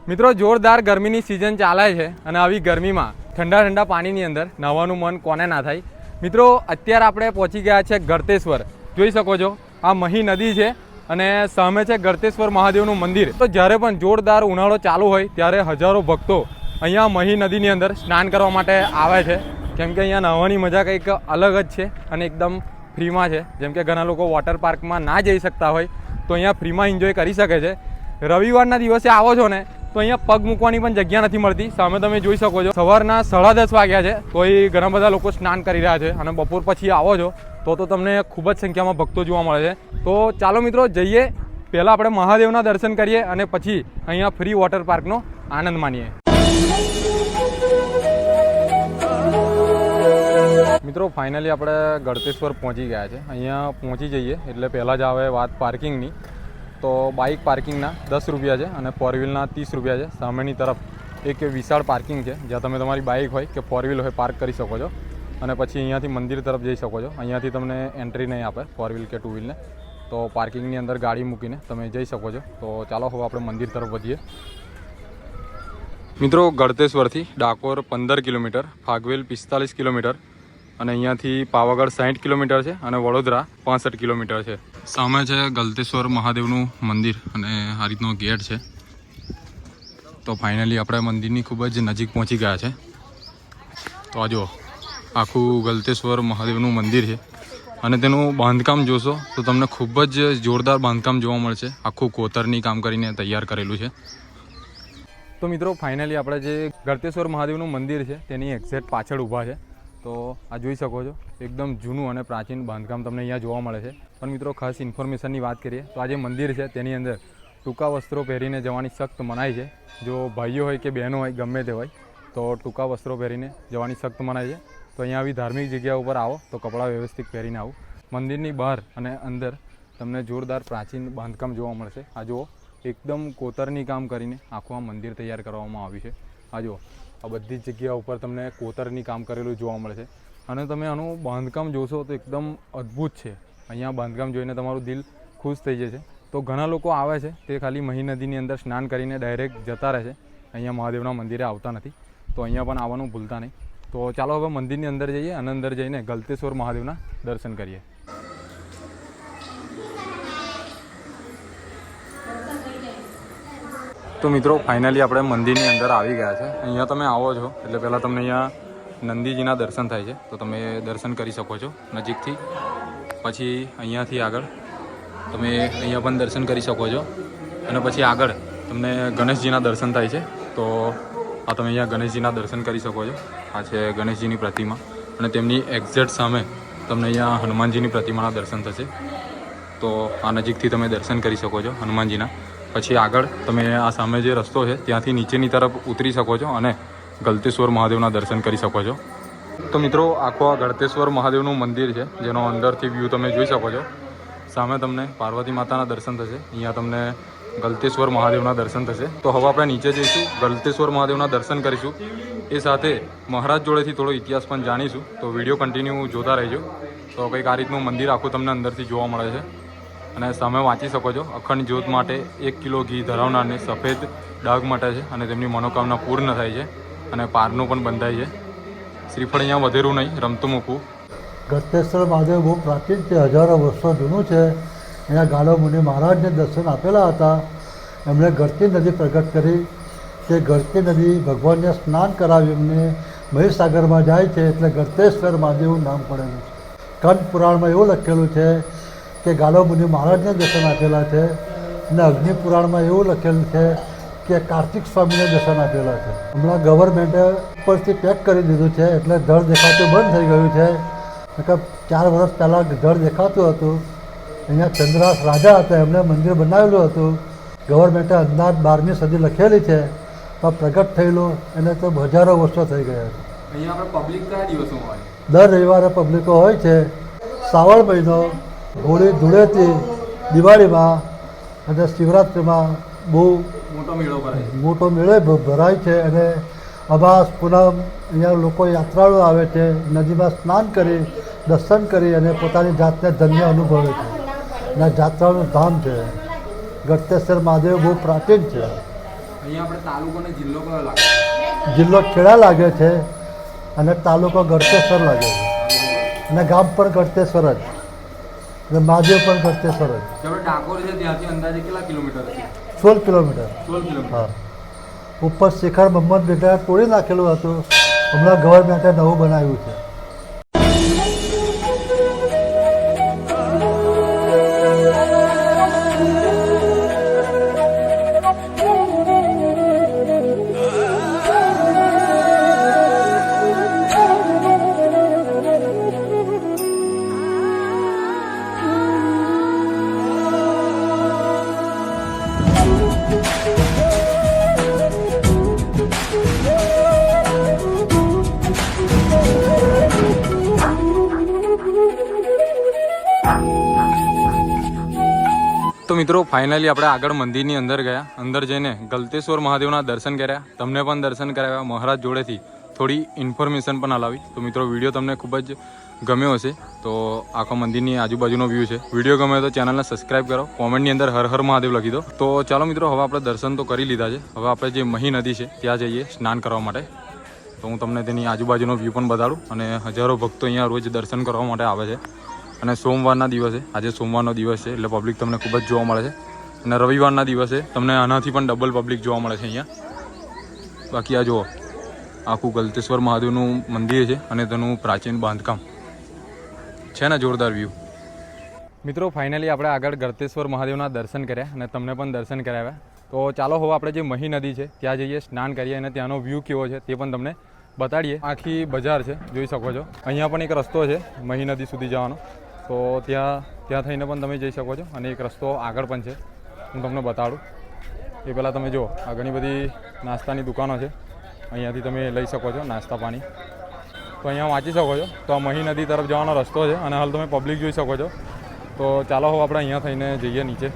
મિત્રો જોરદાર ગરમીની સિઝન ચાલે છે અને આવી ગરમીમાં ઠંડા ઠંડા પાણીની અંદર નહાવાનું મન કોને ના થાય। મિત્રો અત્યારે આપણે પહોંચી ગયા છે ગળતેશ્વર। જોઈ શકો છો આ મહી નદી છે અને સામે છે ગળતેશ્વર મહાદેવનું મંદિર। તો જ્યારે પણ જોરદાર ઉનાળો ચાલુ હોય ત્યારે હજારો ભક્તો અહીંયા મહી નદીની અંદર સ્નાન કરવા માટે આવે છે, કેમ કે અહીંયા નહાવાની મજા કંઈક અલગ જ છે અને એકદમ ફ્રીમાં છે। જેમ કે ઘણા લોકો વોટર પાર્કમાં ના જઈ શકતા હોય તો અહીંયા ફ્રીમાં એન્જોય કરી શકે છે। રવિવારના દિવસે આવો છો ને તો અહીંયા પગ મૂકવાની પણ જગ્યા નથી મળતી। સામે તમે જોઈ શકો છો સવારના 10:30 વાગ્યા છે તોય ઘણા બધા લોકો સ્નાન કરી રહ્યા છે અને બપોર પછી આવો છો તો તમને ખૂબ જ સંખ્યામાં ભક્તો જોવા મળે છે। તો ચાલો મિત્રો જઈએ, પહેલાં આપણે મહાદેવના દર્શન કરીએ અને પછી અહીંયા ફ્રી વોટર પાર્કનો આનંદ માણીએ। મિત્રો ફાઇનલી આપણે ગળતેશ્વર પહોંચી ગયા છે। અહીંયા પહોંચી જઈએ એટલે પહેલાં જ આવે વાત પાર્કિંગની। તો બાઇક પાર્કિંગના 10 રૂપિયા છે અને ફોર વ્હીલના 30 રૂપિયા છે। સામેની તરફ એક વિશાળ પાર્કિંગ છે જ્યાં તમે તમારી બાઇક હોય કે ફોર વ્હીલ હોય પાર્ક કરી શકો છો અને પછી અહીંયાથી મંદિર તરફ જઈ શકો છો। અહીંયાથી તમને એન્ટ્રી નહીં આપે ફોર વ્હીલ કે ટુ વ્હીલને, તો પાર્કિંગની અંદર ગાડી મૂકીને તમે જઈ શકો છો। તો ચાલો હવે આપણે મંદિર તરફ વધીએ। મિત્રો ગળતેશ્વરથી ડાકોર 15 કિલોમીટર, ફાગવેલ 45 કિલોમીટર અને અહીંયાથી પાવાગઢ 60 કિલોમીટર છે અને વડોદરા 65 કિલોમીટર છે। સામે છે ગળતેશ્વર મહાદેવનું મંદિર અને આ રીતનો ગેટ છે। તો ફાઇનલી આપણે મંદિરની ખૂબ જ નજીક પહોંચી ગયા છે। તો આ જો આખું ગળતેશ્વર મહાદેવનું મંદિર છે અને તેનું બાંધકામ જોશો તો તમને ખૂબ જ જોરદાર બાંધકામ જોવા મળશે। આખું કોતરની કામ કરીને તૈયાર કરેલું છે। તો મિત્રો ફાઇનલી આપણે જે ગળતેશ્વર મહાદેવનું મંદિર છે તેની એક્ઝેક્ટ પાછળ ઊભા છે। તો આ જોઈ શકો છો એકદમ જૂનું અને પ્રાચીન બાંધકામ તમને અહીંયા જોવા મળે છે। પણ મિત્રો ખાસ ઇન્ફોર્મેશનની વાત કરીએ તો આ જે મંદિર છે તેની અંદર ટૂંકા વસ્ત્રો પહેરીને જવાની સખ્ત મનાઈ છે। જો ભાઈઓ હોય કે બહેનો હોય ગમે તે હોય તો ટૂંકા વસ્ત્રો પહેરીને જવાની સખ્ત મનાઈ છે। તો અહીંયા આવી ધાર્મિક જગ્યા ઉપર આવો તો કપડાં વ્યવસ્થિત પહેરીને આવો। મંદિરની બહાર અને અંદર તમને જોરદાર પ્રાચીન બાંધકામ જોવા મળશે। આ જુઓ એકદમ કોતરની કામ કરીને આખું આ મંદિર તૈયાર કરવામાં આવ્યું છે। આ જુઓ આ બધી જ જગ્યા ઉપર તમને કોતરની કામ કરેલું જોવા મળશે અને તમે આનું બાંધકામ જોશો તો એકદમ અદ્ભુત છે। અહીંયા બાંધકામ જોઈને તમારું દિલ ખુશ થઈ જશે। તો ઘણા લોકો આવે છે તે ખાલી મહી નદીની અંદર સ્નાન કરીને ડાયરેક્ટ જતા રહે છે, અહીંયા મહાદેવના મંદિરે આવતા નથી। તો અહીંયા પણ આવવાનું ભૂલતા નહીં। તો ચાલો હવે મંદિરની અંદર જઈએ અને અંદર જઈને ગળતેશ્વર મહાદેવના દર્શન કરીએ। તો મિત્રો ફાઇનલી આપણે મંદિરની અંદર આવી ગયા છે। અહીંયા તમે આવો છો એટલે પહેલાં તમને અહીંયા નંદીજીના દર્શન થાય છે, તો તમે દર્શન કરી શકો છો નજીકથી। પછી અહીંયાથી આગળ તમે અહીંયા પણ દર્શન કરી શકો છો અને પછી આગળ તમને ગણેશજીના દર્શન થાય છે। તો આ તમે અહીંયા ગણેશજીના દર્શન કરી શકો છો। આ છે ગણેશજીની પ્રતિમા અને તેમની એક્ઝેક્ટ સામે તમને અહીંયા હનુમાનજીની પ્રતિમાના દર્શન થશે। તો આ નજીકથી તમે દર્શન કરી શકો છો હનુમાનજીના। પછી આગળ તમે આ સામે જે રસ્તો છે ત્યાંથી નીચેની તરફ ઉતરી શકો છો અને ગળતેશ્વર મહાદેવના દર્શન કરી શકો છો। તો મિત્રો આખો આ ગળતેશ્વર મહાદેવનું મંદિર છે જેનો અંદરથી વ્યૂ તમે જોઈ શકો છો। સામે તમને પાર્વતી માતાના દર્શન થશે, અહીંયા તમને ગળતેશ્વર મહાદેવના દર્શન થશે। તો હવે આપણે નીચે જઈશું, ગળતેશ્વર મહાદેવના દર્શન કરીશું, એ સાથે મહારાજ જોડેથી થોડો ઇતિહાસ પણ જાણીશું। તો વિડીયો કન્ટિન્યુ જોતા રહેજો। તો કંઈક આ રીતનું મંદિર આખું તમને અંદરથી જોવા મળે છે અને સામે વાંચી શકો છો અખંડ જ્યોત માટે 1 કિલો ઘી ધરાવનારને સફેદ ડાઘ મટે છે અને તેમની મનોકામના પૂર્ણ થાય છે અને પારનું પણ બંધાય છે। શ્રીફળ અહીંયા વધેરું નહીં, રમતું મૂકવું। ગળતેશ્વર મહાદેવ બહુ પ્રાચીન છે, હજારો વર્ષો જૂનું છે। અહીંયા ગાલો મુનિ મહારાજને દર્શન આપેલા હતા। એમણે ગળતી નદી પ્રગટ કરી, તે ગળતી નદી ભગવાનને સ્નાન કરાવી એમને મહીસાગરમાં જાય છે એટલે ગળતેશ્વર મહાદેવનું નામ પડેલું છે। કંદ પુરાણમાં એવું લખેલું છે કે ગાલો મુનિ મહારાજને દર્શન આપેલા છે અને અગ્નિ પુરાણમાં એવું લખેલું છે કે કાર્તિક સ્વામીને દર્શન આપેલા છે। હમણાં ગવર્મેન્ટે ઉપરથી પેક કરી દીધું છે એટલે ધડ દેખાતું બંધ થઈ ગયું છે। 4 વર્ષ પહેલાં ધડ દેખાતું હતું। અહીંયા ચંદ્રાસ રાજા હતા, એમણે મંદિર બનાવેલું હતું। ગવર્મેન્ટે અંદાજ 12મી સદી લખેલી છે પણ પ્રગટ થયેલું એને તો હજારો વર્ષો થઈ ગયા છે। અહીંયા આપણે પબ્લિક કયા દિવસોમાં હોય? દર રવિવારે પબ્લિકો હોય છે। શ્રાવણ મહિનો, હોળી, ધૂળેટી, દિવાળીમાં અને શિવરાત્રિમાં બહુ મોટો મેળો ભરાય છે અને અમાસ પૂનમ અહીંયા લોકો યાત્રાળુઓ આવે છે, નદીમાં સ્નાન કરી દર્શન કરી અને પોતાની જાતને ધન્ય અનુભવે છે અને જાત્રાનું ધામ છે। ગળતેશ્વર મહાદેવ બહુ પ્રાચીન છે। અહીંયા આપણે તાલુકો અને જિલ્લો કયો લાગે? જિલ્લો ખેડા લાગે છે અને તાલુકો ગળતેશ્વર લાગે છે અને ગામ પણ ગળતેશ્વર જ અને મહાદેવ પણ ગળતેશ્વર જ. આપણે ડાકોર છે ત્યાંથી અંદાજે કેટલા કિલોમીટર હશે? 16 કિલોમીટર. 16 કિલોમીટર. હા, ઉપર શિખર મોહમ્મદ બેટા તોડી નાખેલું હતું, હમણાં ગવર્મેન્ટે નવું બનાવ્યું છે. તો મિત્રો ફાઇનલી આપણે આગળ મંદિરની અંદર ગયા. અંદર જઈને ગલતેશ્વર મહાદેવના દર્શન કર્યા, તમને પણ દર્શન કરાવ્યા, મહારાજ જોડેથી થોડી ઇન્ફોર્મેશન પણ હલાવી. તો મિત્રો વિડીયો તમને ખૂબ જ ગમ્યો હશે. તો આખો મંદિરની આજુબાજુનો વ્યૂ છે. વિડીયો ગમે તો ચેનલને સબસ્ક્રાઈબ કરો, કોમેન્ટની અંદર હર હર મહાદેવ લખી દો. તો ચાલો મિત્રો, હવે આપણે દર્શન તો કરી લીધા છે. હવે આપણે જે મહી નદી છે ત્યાં જઈએ સ્નાન કરવા માટે. તો હું તમને તેની આજુબાજુનો વ્યૂ પણ બતાડું. અને હજારો ભક્તો અહીંયા રોજ દર્શન કરવા માટે આવે છે. અને સોમવારના દિવસે, આજે સોમવારનો દિવસ છે એટલે પબ્લિક તમને ખૂબ જ જોવા મળે છે. અને રવિવારના દિવસે તમને આનાથી પણ ડબલ પબ્લિક જોવા મળે છે અહીંયા. બાકી આ જુઓ, આખું ગલતેશ્વર મહાદેવનું મંદિર છે અને તેનું પ્રાચીન બાંધકામ છે ને, જોરદાર વ્યૂ. મિત્રો ફાઇનલી આપણે આગળ ગળતેશ્વર મહાદેવના દર્શન કર્યા અને તમને પણ દર્શન કરાવ્યા. તો ચાલો હવે આપણે જે મહી નદી છે ત્યાં જઈએ, સ્નાન કરીએ અને ત્યાંનો વ્યૂ કેવો છે તે પણ તમને બતાડીએ. આખી બજાર છે, જોઈ શકો છો. અહીંયા પણ એક રસ્તો છે મહી નદી સુધી જવાનો, તો ત્યાં થઈને પણ તમે જઈ શકો છો. અને એક રસ્તો આગળ પણ છે, હું તમને બતાડું. એ પહેલાં તમે જુઓ, આ ઘણી બધી નાસ્તાની દુકાનો છે, અહીંયાથી તમે લઈ શકો છો નાસ્તા પાણી. તો અહીંયા વાંચી શકો છો. તો આ મહી નદી તરફ જવાનો રસ્તો છે અને હાલ તમે પબ્લિક જોઈ શકો છો. તો ચાલો હવે આપણે અહીંયા થઈને જઈએ નીચે.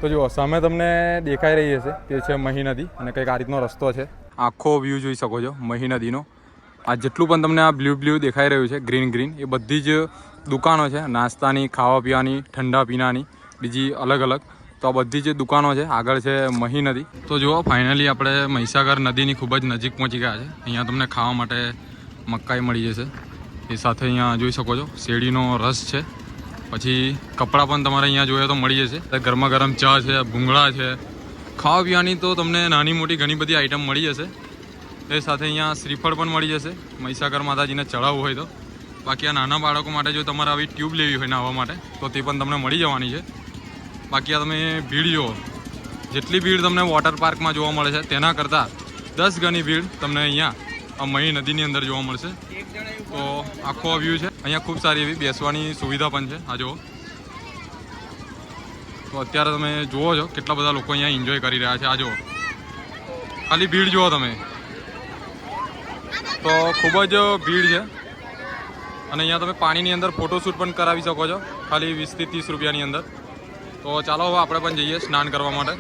તો જુઓ, સામે તમને દેખાઈ રહી હશે તે છે મહી નદી અને કંઈક આ રીતનો રસ્તો છે. આખો વ્યૂ જોઈ શકો છો મહી નદીનો. આ જેટલું પણ તમને આ બ્લુ દેખાઈ રહ્યું છે, ગ્રીન, એ બધી જ દુકાનો છે નાસ્તાની, ખાવા પીવાની, ઠંડા પીણાની, બીજી અલગ અલગ. તો આ બધી જ દુકાનો છે. આગળ છે મહી નદી. તો જુઓ, ફાઇનલી આપણે મહીસાગર નદીની ખૂબ જ નજીક પહોંચી ગયા છે. અહીંયા તમને ખાવા માટે મકાઈ મળી જશે. એ સાથે અહીંયા જોઈ શકો છો શેરડીનો રસ છે. પછી કપડાં પણ તમારે અહીંયા જોઈએ તો મળી જશે. ગરમા ગરમ ચા છે, ભૂંગળા છે, ખાવા પીવાની તો તમને નાની મોટી ઘણી બધી આઈટમ મળી જશે. એ સાથે અહીંયા શ્રીફળ પણ મળી જશે મહીસાગર માતાજીને ચડાવવું હોય તો. બાકી આ નાના બાળકો માટે જો તમારે આવી ટ્યુબ લેવી હોય નાહવા માટે તો તે પણ તમને મળી જવાની છે. બાકી આ તમે ભીડ જુઓ, જેટલી ભીડ તમને વોટર પાર્કમાં જોવા મળે છે તેના કરતાં 10 ગણી ભીડ તમને અહીંયા આ મહી નદીની અંદર જોવા મળશે. તો આખો વ્યૂ છે. અહીંયા ખૂબ સારી એવી બેસવાની સુવિધા પણ છે. આ જુઓ, તો અત્યારે તમે જુઓ છો કેટલા બધા લોકો અહીંયા એન્જોય કરી રહ્યા છે. આ જુઓ, ખાલી ભીડ જુઓ તમે, તો ખૂબ જ ભીડ છે. અને અહીંયા તમે પાણીની અંદર ફોટોશૂટ પણ કરાવી શકો છો ખાલી 20 થી 30 રૂપિયાની અંદર. તો ચાલો હવે આપણે પણ જઈએ સ્નાન કરવા માટે.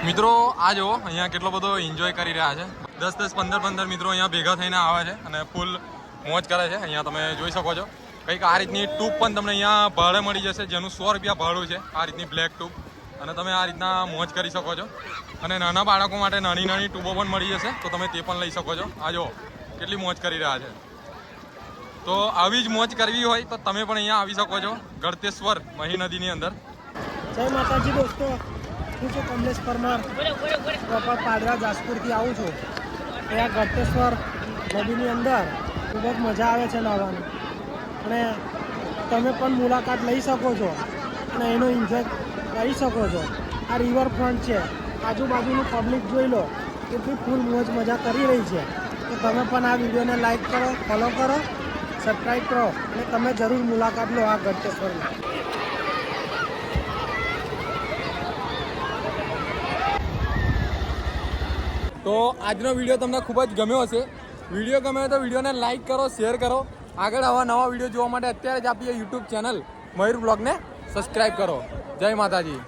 મિત્રો આ જુઓ, અહીંયા કેટલો બધો એન્જોય કરી રહ્યા છે. 10-10, 15-15 મિત્રો અહીંયા ભેગા થઈને આવે છે અને ફૂલ મોજ કરે છે. અહીંયા તમે જોઈ શકો છો કંઈક આ રીતની ટ્યુબ પણ તમને અહીંયા ભાડે મળી જશે, જેનું 100 રૂપિયા ભાડું છે. આ રીતની બ્લેક ટ્યુબ, અને તમે આ રીતના મોજ કરી શકો છો. અને નાના બાળકો માટે નાની ટ્યુબો પણ મળી જશે, તો તમે તે પણ લઈ શકો છો. આ જુઓ કેટલી મોજ કરી રહ્યા છે. તો આવી જ મોજ કરવી હોય તો તમે પણ અહીંયા આવી શકો છો ગળતેશ્વર મહી નદીની અંદર. જય માતાજી દોસ્તો, હું છું કમલેશ પરમાર, પ્રોપર પાદરા જાસપુરથી આવું છું. અહીંયા ગળતેશ્વર નદીની અંદર ખૂબ જ મજા આવે છે નાહવાની, અને તમે પણ મુલાકાત લઈ શકો છો અને એનો એન્જોય કરી શકો છો. આ રિવરફ્રન્ટ છે, આજુબાજુનું પબ્લિક જોઈ લો કેટલી ફૂલ મોજ મજા કરી રહી છે. તો તમે પણ આ વિડીયોને લાઈક કરો, ફોલો કરો, સબસ્ક્રાઈબ કરો અને તમે જરૂર મુલાકાત લો આ ગળતેશ્વરની. તો આજનો વિડીયો તમને ખૂબ જ ગમ્યો હશે. વિડીયો ગમ્યો તો વિડીયોને લાઈક કરો, શેર કરો. આગળ આવા નવા વિડીયો જોવા માટે અત્યારે જ આપીએ યુટ્યુબ ચેનલ મયુર બ્લોગને સબસ્ક્રાઈબ કરો. જય માતાજી.